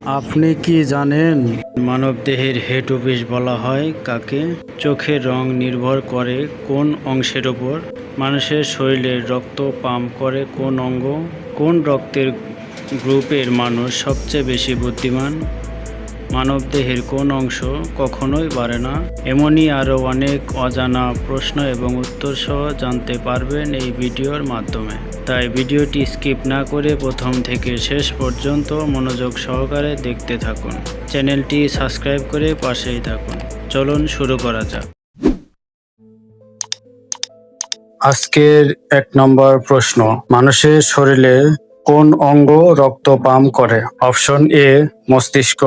আপনি কি জানেন মানবদেহের হেড অফিস বলা হয় কাকে? চোখের রং নির্ভর করে কোন অংশের উপর? মানুষের শরীরে রক্ত পাম্প করে কোন অঙ্গ? কোন রক্তের গ্রুপের মানুষ সবচেয়ে বেশি বুদ্ধিমান? মানবদেহের কোন অংশ কখনোই বাড়ে না? এমনই আরও অনেক অজানা প্রশ্ন এবং উত্তর সহ জানতে পারবেন এই ভিডিওর মাধ্যমে। তাই ভিডিওটি স্কিপ না করে প্রথম থেকে শেষ পর্যন্ত মনোযোগ সহকারে দেখতে থাকুন। চ্যানেলটি সাবস্ক্রাইব করে পাশেই থাকুন। চলুন শুরু করা যাক। আজকের 1 নম্বর প্রশ্ন, মানুষের শরীরে কোন অঙ্গ রক্ত পাম্প করে? অপশন এ মস্তিষ্ক,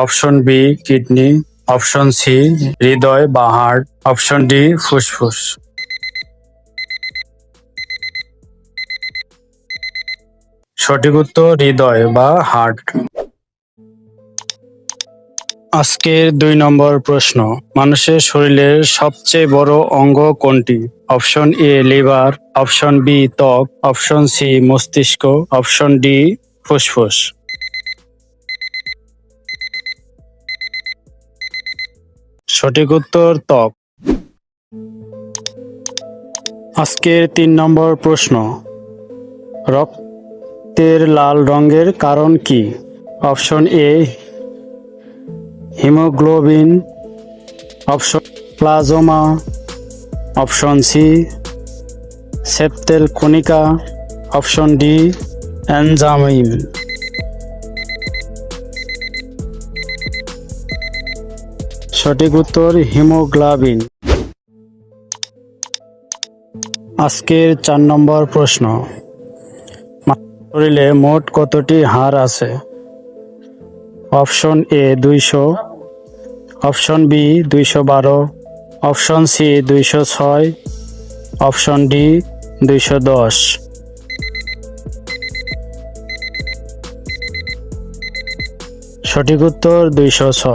option B kidney, option C হৃদয় বা হার্ট, অপশন ডি ফুসফুস। সঠিক উত্তর হৃদয় বা হার্ট। আজকের 2 নম্বর প্রশ্ন, মানুষের শরীরের সবচেয়ে বড় অঙ্গ কোনটি? Option A liver, option B ত্বক, অপশন সি মস্তিষ্ক, অপশন ডি ফুসফুস। সঠিক উত্তর ত্বক। আজকের 3 নম্বর প্রশ্ন, রক্তের লাল রঙের কারণ কি? Option A haemoglobin, option plasma, option C সেপ্টেল কণিকা, অপশন ডি এনজাইম। সঠিক উত্তর হিমোগ্লোবিন। আজকের 4 নম্বর প্রশ্ন, শরীরে মোট কতটি হাড় আছে? Option A 200, option B 212, option C 206, option D 210। সঠিক উত্তর 206।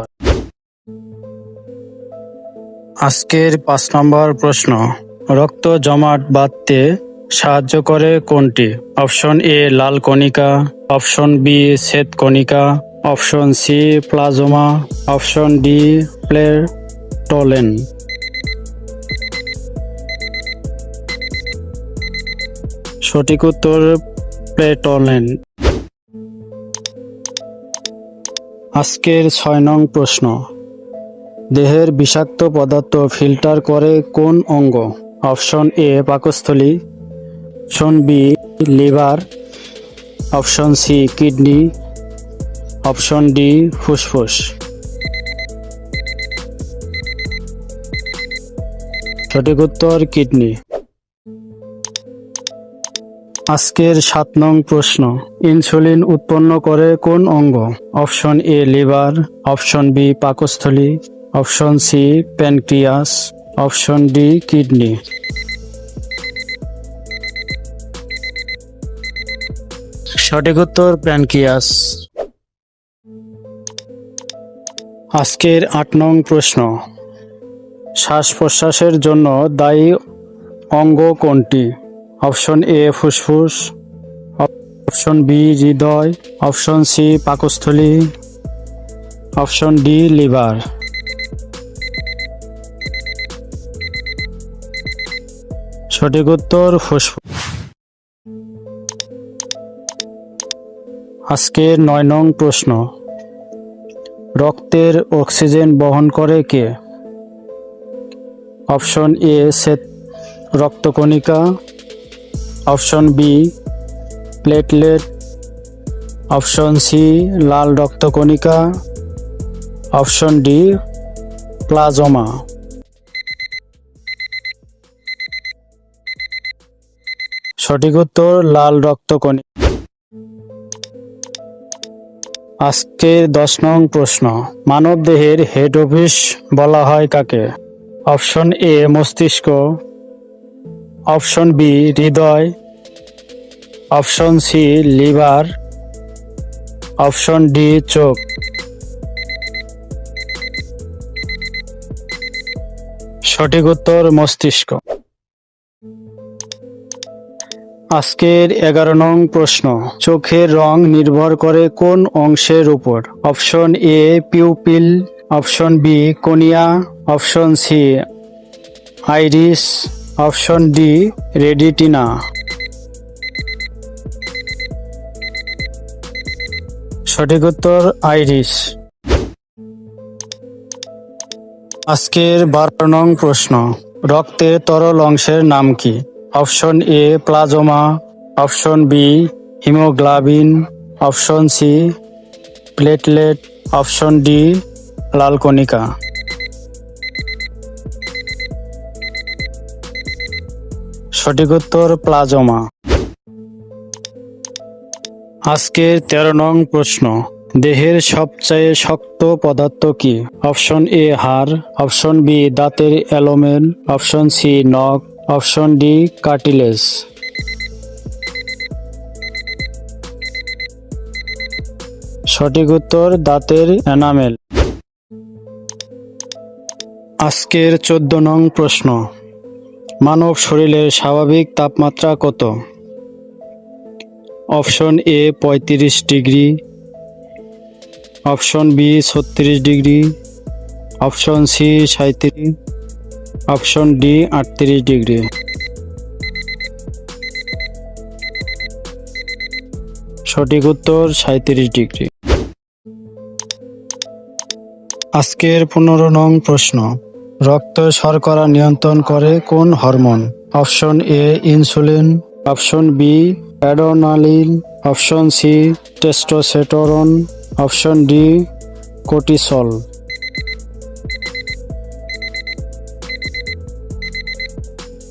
আজকের 5 নম্বর প্রশ্ন, রক্ত জমাট বাঁধতে সাহায্য করে কোনটি? অপশন এ লাল কণিকা, অপশন বি শ্বেত কণিকা, option C plasma, option D platelet. সঠিক উত্তর প্লেটলেট। আজকের 6 নং প্রশ্ন, দেহের বিষাক্ত পদার্থ ফিল্টার করে কোন অঙ্গ? অপশন এ পাকস্থলী, option B liver, option C kidney, option D ফুসফুস। সঠিক উত্তর কিডনি। আজকের 7 নং প্রশ্ন, ইনসুলিন উৎপন্ন করে কোন অঙ্গ? Option A liver, option B পাকস্থলী, option C pancreas, option D kidney. সঠিক উত্তর প্যানক্রিয়াস। আজকের 8 নং প্রশ্ন, শ্বাস প্রশ্বাসের জন্য দায়ী অঙ্গ কোনটি? অপশন এ ফুসফুস, অপশন বি হৃদয়, অপশন সি পাকস্থলী, অপশন ডি লিভার। সঠিক উত্তর ফুসফুস। আজকের 9 নং প্রশ্ন, রক্তের অক্সিজেন বহন করে কে? অপশন এ শ্বেত রক্তকণিকা, option B platelet, option C লাল রক্তকণিকা, অপশন ডি প্লাজমা। সঠিক উত্তর লাল রক্তকণিকা। আজকের 10 নং প্রশ্ন, মানবদেহের হেড অফিস বলা হয় কাকে? অপশন এ মস্তিষ্ক, অপশন বি হৃদয়, option C liver, option D চোখ। সঠিক উত্তর মস্তিষ্ক। আজকের 11 নং প্রশ্ন, চোখের রং নির্ভর করে কোন অংশের উপর? Option A pupil, option B cornea, option C iris, option D retina. সঠিক উত্তর আইরিস। আজকের 12 নং প্রশ্ন, রক্তের তরল অংশের নাম কি? Option A plasma, option B haemoglobin, option C platelet, option D লাল কণিকা। সঠিক উত্তর প্লাজমা। আজকের 13 নং প্রশ্ন, দেহের সবচেয়ে শক্ত পদার্থ কি? অপশন এ হাড়, অপশন বি দাঁতের এলোমেল, অপশন সি নখ, অপশন ডি কার্টিলেজ। সঠিক উত্তর দাঁতের এনামেল। আজকের 14 নং প্রশ্ন, মানব শরীরের স্বাভাবিক তাপমাত্রা কত? Option A 35 degree, option B 36 degree, option C 37, option D 38 degree. সঠিক উত্তর 37 ডিগ্রি। আজকের 15 নং প্রশ্ন, রক্ত শর্করা নিয়ন্ত্রণ করে কোন হরমোন? Option A insulin, option B adrenaline, option C testosterone, option D cortisol.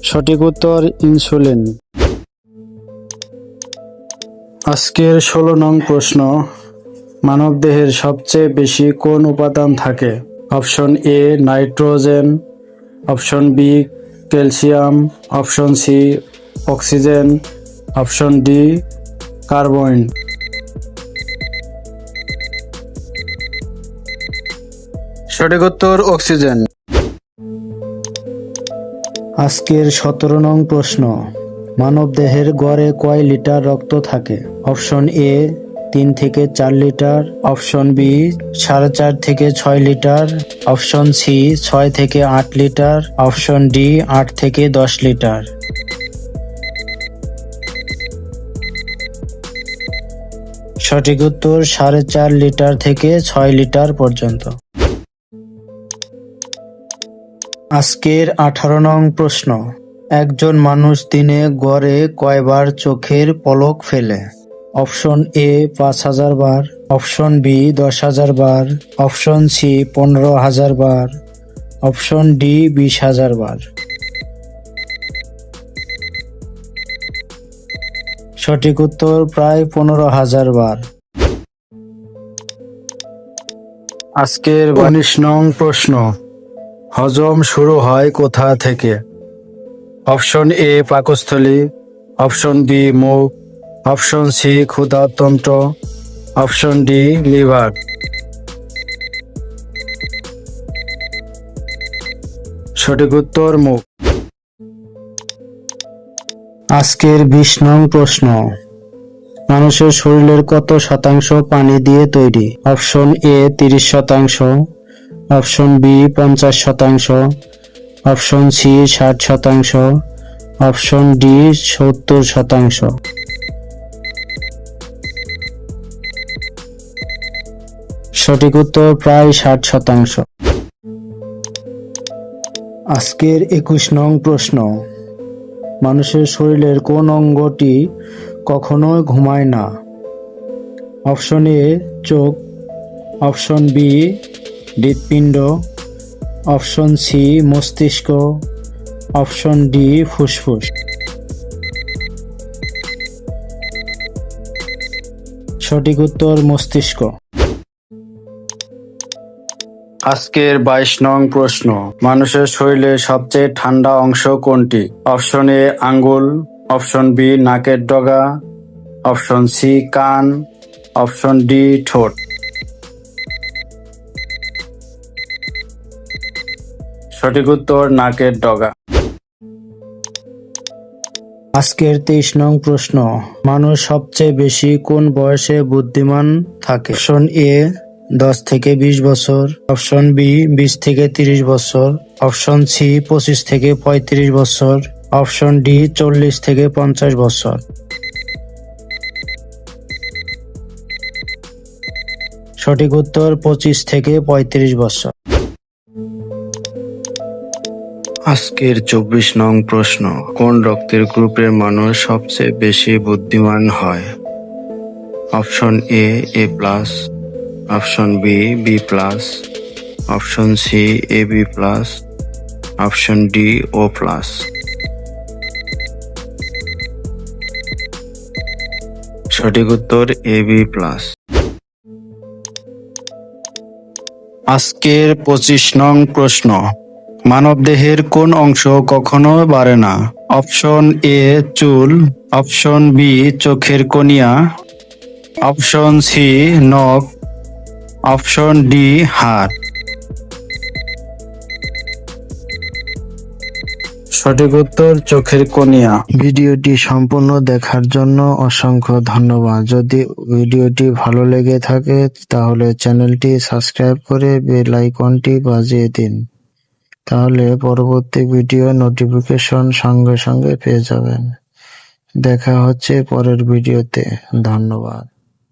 সঠিক উত্তর ইনসুলিন। আজকের 16 নং প্রশ্ন, মানবদেহের সবচেয়ে বেশি কোন উপাদান থাকে? Option A nitrogen, option B calcium, option C oxygen, option D carbon. সঠিক উত্তর অক্সিজেন। আজকের 17 নং প্রশ্ন, মানবদেহের গড়ে কয় লিটার রক্ত থাকে? অপশন এ 3 থেকে 4 লিটার, অপশন বি 4.5 থেকে 6 লিটার, অপশন সি 6 থেকে 8 লিটার, অপশন ডি 8 থেকে 10 লিটার। সঠিক উত্তর 4.5 লিটার থেকে 6 লিটার পর্যন্ত। আজকের 18 নং প্রশ্ন, একজন মানুষ দিনে গড়ে কয়বার চোখের পলক ফেলে? অপশন এ 5,000 বার, অপশন বি 10,000 বার, অপশন সি 15,000 বার, অপশন ডি 20,000 বার। সঠিক উত্তর প্রায় 15,000 বার। আজকের 19 নং প্রশ্ন, হজম শুরু হয় কোথা থেকে? অপশন এ পাকস্থলী, অপশন বি মুখ, অপশন সি ক্ষুধাতন্ত্র, অপশন ডি লিভার। সঠিক উত্তর মুখ। আজকের 20 নং প্রশ্ন, মানুষের শরীরের কত শতাংশ পানি দিয়ে তৈরি? Option A 30%, option B 50%, option C 60%, option D 70%। সঠিক উত্তর প্রায় 60%। আজকের 21 নং প্রশ্ন, মানুষের শরীরের কোন অঙ্গটি কখনোই ঘুমায় না? অপশন এ চোখ, অপশন বি হৃৎপিণ্ড, অপশন সি মস্তিষ্ক, অপশন ডি ফুসফুস। সঠিক উত্তর মস্তিষ্ক। আজকের 22 নং প্রশ্ন, মানুষের শরীরের সবচেয়ে ঠান্ডা অংশ কোনটি? অপশন এ আঙ্গুল, অপশন বি নাকের ডগা, অপশন সি কান, অপশন ডি ঠোঁট। সঠিক উত্তর নাকের ডগা। আজকের 23 নং প্রশ্ন, মানুষ সবচেয়ে বেশি কোন বয়সে বুদ্ধিমান থাকে? অপশন এ 10 থেকে 20 বছর, অপশন বি 20 থেকে 30 বছর, অপশন সি 25 থেকে 35 বছর, অপশন ডি 40 থেকে 50 বছর। সঠিক উত্তর 25 থেকে 35 বছর। আজকের 24 নং প্রশ্ন, কোন রক্তের গ্রুপের মানুষ সবচেয়ে বেশি বুদ্ধিমান হয়? Option A plus, option B B plus, option C A B plus, option D O plus. সঠিক উত্তর এ বি প্লাস। আজকের 25 নং প্রশ্ন, মানবদেহের কোন অংশ কখনো বাড়ে না? অপশন এ চুল, অপশন বি চোখের কর্নিয়া, অপশন সি নখ, অপশন ডি হাড়। সঠিক উত্তর চোখের কর্নিয়া। ভিডিওটি সম্পূর্ণ দেখার জন্য অসংখ্য ধন্যবাদ। যদি ভিডিওটি ভালো লেগে থাকে তাহলে চ্যানেলটি সাবস্ক্রাইব করে বেল আইকনটি বাজিয়ে দিন, তাহলে পরবর্তী ভিডিও নোটিফিকেশন সঙ্গে সঙ্গে পেয়ে যাবেন। দেখা হচ্ছে পরের ভিডিওতে। ধন্যবাদ।